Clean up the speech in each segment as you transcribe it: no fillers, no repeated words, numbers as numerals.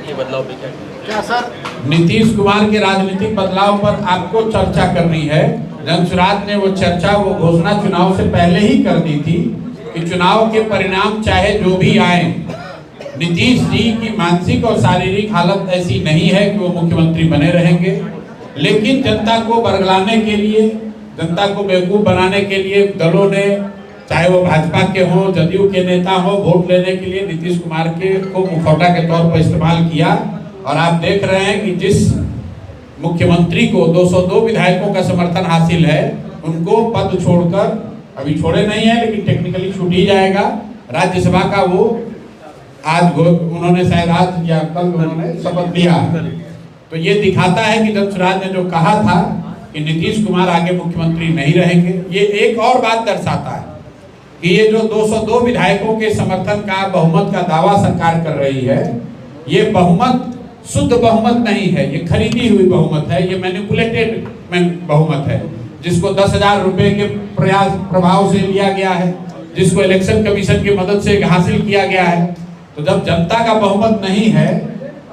राजनीतिक बदलाव पे क्या सर नीतीश कुमार के राजनीतिक बदलाव पर आपको चर्चा करनी है। जनसुराज ने वो चर्चा, वो घोषणा चुनाव से पहले ही कर दी थी कि चुनाव के परिणाम चाहे जो भी आए, नीतीश जी की मानसिक और शारीरिक हालत ऐसी नहीं है कि वो मुख्यमंत्री बने रहेंगे। लेकिन जनता को बरगलाने के लिए, जनता को बेवकूफ बनाने के लिए दलों ने, चाहे वो भाजपा के हों, जदयू के नेता हो, वोट लेने के लिए नीतीश कुमार को मुखौटा के तौर पर इस्तेमाल किया। और आप देख रहे हैं कि जिस मुख्यमंत्री को 202 विधायकों का समर्थन हासिल है, उनको पद छोड़कर, अभी छोड़े नहीं है लेकिन टेक्निकली छूट ही जाएगा, राज्यसभा का वो आज उन्होंने शायद आज या कल उन्होंने शपथ लिया। तो ये दिखाता है कि जनसुराज ने जो कहा था कि नीतीश कुमार आगे मुख्यमंत्री नहीं रहेंगे, ये एक और बात दर्शाता है कि ये जो 202 विधायकों के समर्थन का, बहुमत का दावा सरकार कर रही है, ये बहुमत शुद्ध बहुमत नहीं है, ये खरीदी हुई बहुमत है, ये मैनिपुलेटेड बहुमत है, जिसको 10,000 रुपए के प्रभाव से लिया गया है, जिसको इलेक्शन कमीशन की मदद से हासिल किया गया है। तो जब जनता का बहुमत नहीं है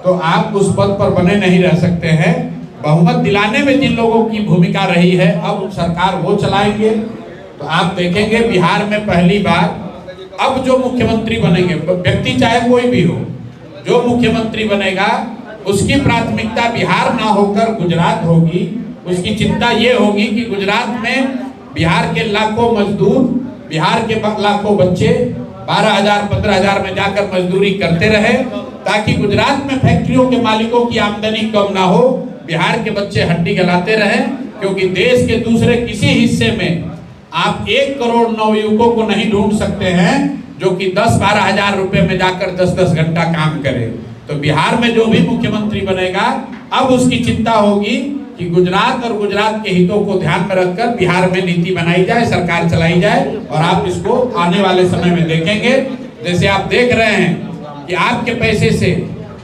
तो आप उस पद पर बने नहीं रह सकते हैं। बहुमत दिलाने में जिन लोगों की भूमिका रही है, अब सरकार वो चलाएंगे। तो आप देखेंगे बिहार में पहली बार अब जो मुख्यमंत्री बनेंगे, व्यक्ति चाहे कोई भी हो, जो मुख्यमंत्री बनेगा उसकी प्राथमिकता बिहार ना होकर गुजरात होगी। उसकी चिंता ये होगी कि गुजरात में बिहार के लाखों मजदूर, बिहार के लाखों बच्चे 12,000 15,000 में जाकर मजदूरी करते रहे, ताकि गुजरात में फैक्ट्रियों के मालिकों की आमदनी कम ना हो, बिहार के बच्चे हड्डी गलाते रहे। क्योंकि देश के दूसरे किसी हिस्से में आप 1 करोड़ नवयुवकों को नहीं ढूंढ सकते हैं जो कि 10-12 हजार रुपए में जाकर 10-10 घंटा काम करे। तो बिहार में जो भी मुख्यमंत्री बनेगा, अब उसकी चिंता होगी कि गुजरात और गुजरात के हितों को ध्यान में रखकर बिहार में नीति बनाई जाए, सरकार चलाई जाए। और आप इसको आने वाले समय में देखेंगे, जैसे आप देख रहे हैं कि आपके पैसे से,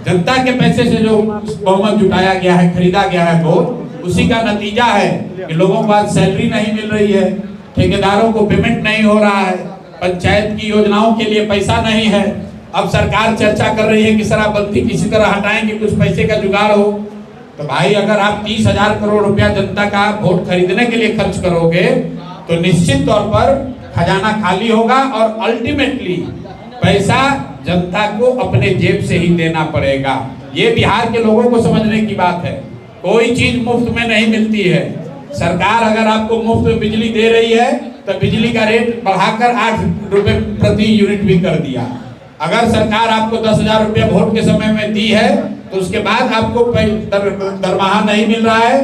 जनता के पैसे से जो बहुमत जुटाया गया है, खरीदा गया है वोट, उसी का नतीजा है कि लोगों को आज सैलरी नहीं मिल रही है, ठेकेदारों को पेमेंट नहीं हो रहा है, पंचायत की योजनाओं के लिए पैसा नहीं है। अब सरकार चर्चा कर रही है कि शराबबंदी किसी तरह हटाएंगे, कुछ पैसे का जुगाड़ हो। तो भाई अगर आप 30,000 करोड़ रुपया जनता का वोट खरीदने के लिए खर्च करोगे तो निश्चित तौर पर खजाना खाली होगा और अल्टीमेटली पैसा जनता को अपने जेब से ही देना पड़ेगा। ये बिहार के लोगों को समझने की बात है। कोई चीज मुफ्त में नहीं मिलती है। सरकार अगर आपको मुफ्त में बिजली दे रही है तो बिजली का रेट बढ़ाकर 8 रुपए प्रति यूनिट भी कर दिया। अगर सरकार आपको 10,000 रुपया वोट के समय में दी है तो उसके बाद आपको दरमाहा नहीं मिल रहा है,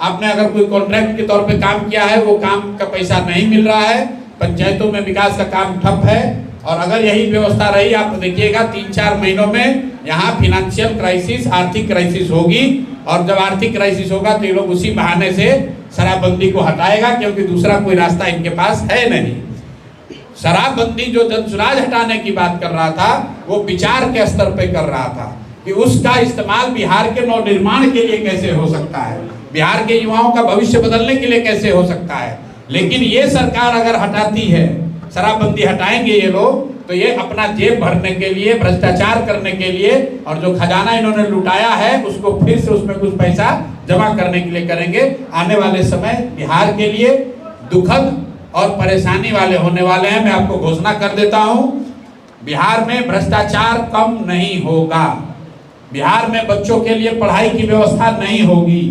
आपने अगर कोई कॉन्ट्रैक्ट के तौर पे काम किया है, वो काम का पैसा नहीं मिल रहा है, पंचायतों में विकास का काम ठप है। और अगर यही व्यवस्था रही, आप देखिएगा 3-4 महीनों में यहाँ फाइनेंशियल क्राइसिस, आर्थिक क्राइसिस होगी। और जब आर्थिक क्राइसिस होगा तो ये लोग उसी बहाने से शराबबंदी को हटाएगा, क्योंकि दूसरा कोई रास्ता इनके पास है नहीं। शराबबंदी जो जनसुराज हटाने की बात कर रहा था, वो विचार के स्तर पे कर रहा था कि उसका इस्तेमाल बिहार के नवनिर्माण के लिए कैसे हो सकता है, बिहार के युवाओं का भविष्य बदलने के लिए कैसे हो सकता है। लेकिन ये सरकार अगर हटाती है, शराबबंदी हटाएंगे ये लोग, तो ये अपना जेब भरने के लिए, भ्रष्टाचार करने के लिए, और जो खजाना इन्होंने लुटाया है उसको फिर से उसमें कुछ पैसा जमा करने के लिए करेंगे। आने वाले समय बिहार के लिए दुखद और परेशानी वाले होने वाले हैं। मैं आपको घोषणा कर देता हूं, बिहार में भ्रष्टाचार कम नहीं होगा, बिहार में बच्चों के लिए पढ़ाई की व्यवस्था नहीं होगी,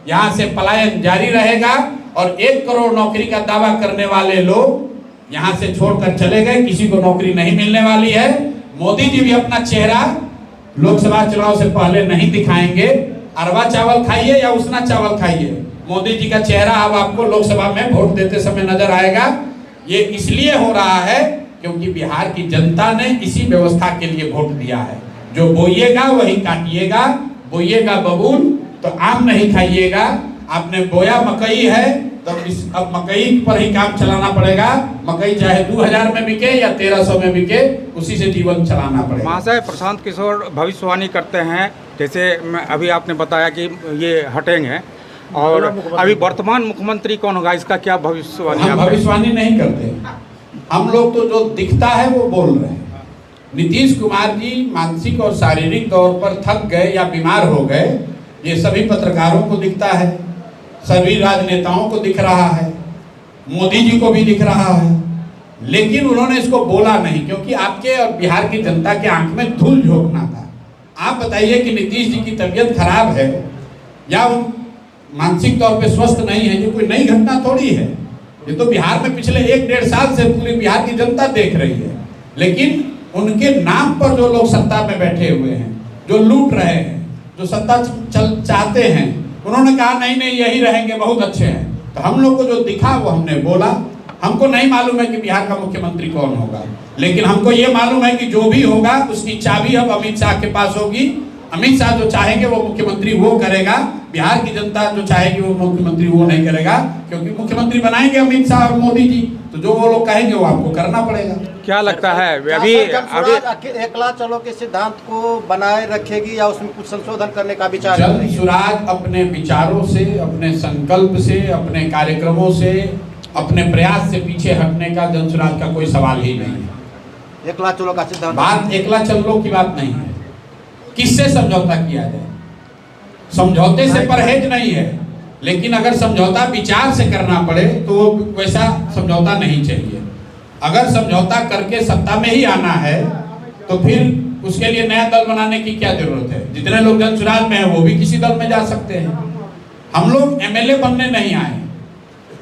यहाँ से पलायन जारी रहेगा। और 1 करोड़ नौकरी का दावा करने वाले लोग यहाँ से छोड़कर चले गए, किसी को नौकरी नहीं मिलने वाली है। मोदी जी भी अपना चेहरा लोकसभा चुनाव से पहले नहीं दिखाएंगे। अरवा चावल खाइए या उसना चावल खाइए, मोदी जी का चेहरा अब आपको लोकसभा में वोट देते समय नजर आएगा। ये इसलिए हो रहा है क्योंकि बिहार की जनता ने इसी व्यवस्था के लिए वोट दिया है। जो बोइएगा वही काटिएगा, बोइएगा बबूल तो आम नहीं खाइएगा। आपने बोया मकई है तो अब मकई पर ही काम चलाना पड़ेगा। मकई चाहे 2000 में बिके या 1300 में बिके, उसी से जीवन चलाना पड़ेगा। महाशय प्रशांत किशोर भविष्यवाणी करते हैं, जैसे अभी आपने बताया कि ये हटेंगे, और अभी वर्तमान मुख्यमंत्री कौन होगा, इसका क्या भविष्यवाणी? हम भविष्यवाणी नहीं करते, हम लोग तो जो दिखता है वो बोल रहे हैं। नीतीश कुमार जी मानसिक और शारीरिक तौर पर थक गए या बीमार हो गए, ये सभी पत्रकारों को दिखता है, सभी राजनेताओं को दिख रहा है, मोदी जी को भी दिख रहा है, लेकिन उन्होंने इसको बोला नहीं, क्योंकि आपके और बिहार की जनता के आंख में धूल झोंकना था। आप बताइए कि नीतीश जी की तबीयत खराब है या वो मानसिक तौर पे स्वस्थ नहीं है, ये कोई नई घटना थोड़ी है। ये तो बिहार में पिछले 1-1.5 साल से पूरी बिहार की जनता देख रही है। लेकिन उनके नाम पर जो लोग सत्ता में बैठे हुए हैं, जो लूट रहे हैं, जो सत्ता चाहते हैं, उन्होंने कहा नहीं नहीं यही रहेंगे, बहुत अच्छे हैं। तो हम लोग को जो दिखा वो हमने बोला। हमको नहीं मालूम है कि बिहार का मुख्यमंत्री कौन होगा, लेकिन हमको ये मालूम है कि जो भी होगा उसकी चाबी अब अमित शाह के पास होगी। अमित शाह जो चाहेंगे वो मुख्यमंत्री वो करेगा, बिहार की जनता जो चाहेगी वो मुख्यमंत्री वो नहीं करेगा, क्योंकि मुख्यमंत्री बनाएंगे अमित शाह और मोदी जी, तो जो वो लोग कहेंगे वो आपको करना पड़ेगा। क्या लगता है अभी एकला चलो के सिद्धांत को बनाए रखेगी या उसमें कुछ संशोधन करने का विचार? जन सुराज अपने विचारों से, अपने संकल्प से, अपने कार्यक्रमों से, अपने प्रयास से पीछे हटने का जन सुराज का कोई सवाल ही नहीं है। एकला चलो का सिद्धांत, बात एकला चलो की बात नहीं है। किससे समझौता किया जाए? समझौते से परहेज नहीं है, लेकिन अगर समझौता विचार से करना पड़े तो वैसा समझौता नहीं चाहिए। अगर समझौता करके सत्ता में ही आना है तो फिर उसके लिए नया दल बनाने की क्या जरूरत है? जितने लोग जन सुराज में हैं वो भी किसी दल में जा सकते हैं। हम लोग एमएलए बनने नहीं आए।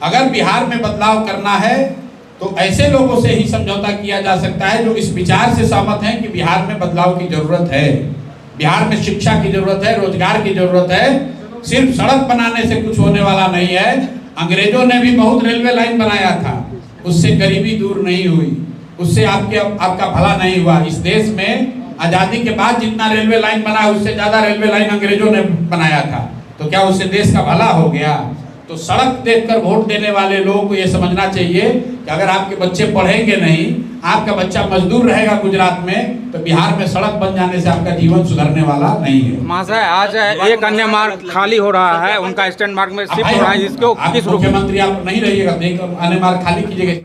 अगर बिहार में बदलाव करना है तो ऐसे लोगों से ही समझौता किया जा सकता है जो इस विचार से सहमत हैं कि बिहार में बदलाव की जरूरत है, बिहार में शिक्षा की जरूरत है, रोजगार की जरूरत है। सिर्फ सड़क बनाने से कुछ होने वाला नहीं है। अंग्रेजों ने भी बहुत रेलवे लाइन बनाया था, उससे गरीबी दूर नहीं हुई, उससे आपका भला नहीं हुआ। इस देश में आजादी के बाद जितना रेलवे लाइन बना है उससे ज्यादा रेलवे लाइन अंग्रेजों ने बनाया था, तो क्या उससे देश का भला हो गया? तो सड़क देखकर वोट देने वाले लोगों को ये समझना चाहिए कि अगर आपके बच्चे पढ़ेंगे नहीं, आपका बच्चा मजदूर रहेगा गुजरात में, तो बिहार में सड़क बन जाने से आपका जीवन सुधरने वाला नहीं है। महाशय आज एक अन्य मार्ग खाली हो रहा है, उनका स्टैंड मार्ग में शिफ्ट हो रहा है, इसको किस मुख्यमंत्री आप नहीं रहिएगा, अन्य मार्ग खाली कीजिएगा।